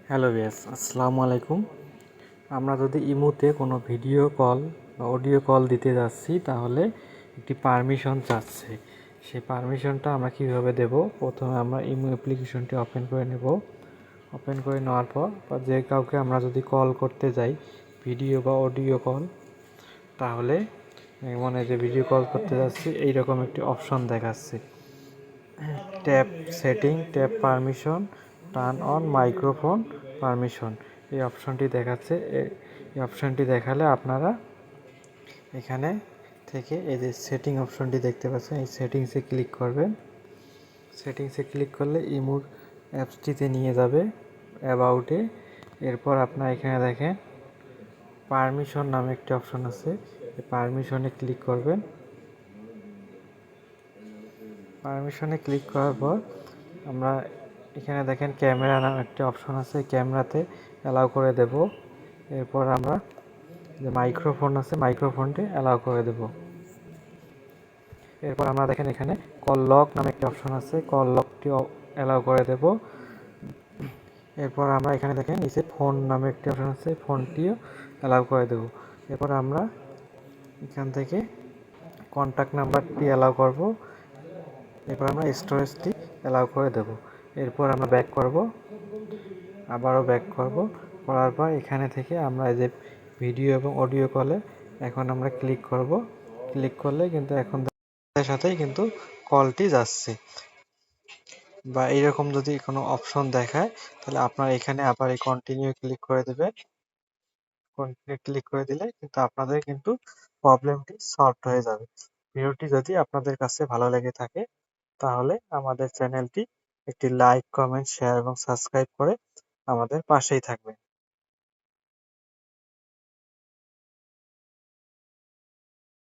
Hello viewers, আসসালামু আলাইকুম। আমরা যদি ইমোতে কোনো ভিডিও কল বা অডিও কল দিতে যাচ্ছি তাহলে একটি পারমিশন চাচ্ছে। সেই পারমিশনটা আমরা কীভাবে দেব? প্রথমে আমরা ইমো অ্যাপ্লিকেশনটি ওপেন করে নেব। ওপেন করে নেওয়ার পর বা যে কাউকে আমরা যদি কল করতে যাই ভিডিও বা অডিও কল, তাহলে মানে যে ভিডিও কল করতে যাচ্ছি এইরকম একটি অপশন দেখাচ্ছে, tap setting, tap permission, turn on microphone permission. এই অপশনটি দেখাচ্ছে। এই অপশনটি দেখালে আপনারা এখানে থেকে এই যে সেটিং অপশনটি দেখতে পাচ্ছেন, এই সেটিংসে ক্লিক করবেন। সেটিংসে ক্লিক করলে ইমোর অ্যাপসটিতে নিয়ে যাবে, অ্যাবাউটে। এরপর আপনার এখানে দেখেন পারমিশন নামে একটি অপশন আছে, এই পারমিশনে ক্লিক করবেন। পারমিশনে ক্লিক করার পর আমরা এখানে দেখেন ক্যামেরা নামে একটি অপশন আছে, ক্যামেরাতে অ্যালাউ করে দেব। এরপর আমরা যে মাইক্রোফোন আছে মাইক্রোফোনটি অ্যালাউ করে দেব। এরপর আমরা দেখেন এখানে কল লক নামে একটি অপশন আছে, কল লকটি অ্যালাউ করে দেব। এরপর আমরা এখানে দেখেন নিচে ফোন নামে একটি অপশন আছে, ফোনটিও অ্যালাউ করে দেব। এরপর আমরা এখান থেকে কন্ট্যাক্ট নাম্বারটি অ্যালাউ করব। এরপর আমরা স্টোরেজটি অ্যালাউ করে দেব। এরপর আমরা ব্যাক করব, আবারও ব্যাক করব। করার পর এখানে থেকে আমরা এই যে ভিডিও এবং অডিও কলে এখন আমরা ক্লিক করব। ক্লিক করলে কিন্তু এখন সাথেই কিন্তু কলটি যাচ্ছে। বা এইরকম যদি কোনো অপশন দেখায় তাহলে আপনার এখানে আবার এই কন্টিনিউ ক্লিক করে দেবেন। কন্টিনিউ ক্লিক করে দিলে কিন্তু আপনাদের কিন্তু প্রবলেমটি সলভ হয়ে যাবে। ভিডিওটি যদি আপনাদের কাছে ভালো লেগে থাকে তাহলে আমাদের চ্যানেলটি একটি লাইক, কমেন্ট, শেয়ার এবং সাবস্ক্রাইব করে আমাদের পাশেই থাকবেন।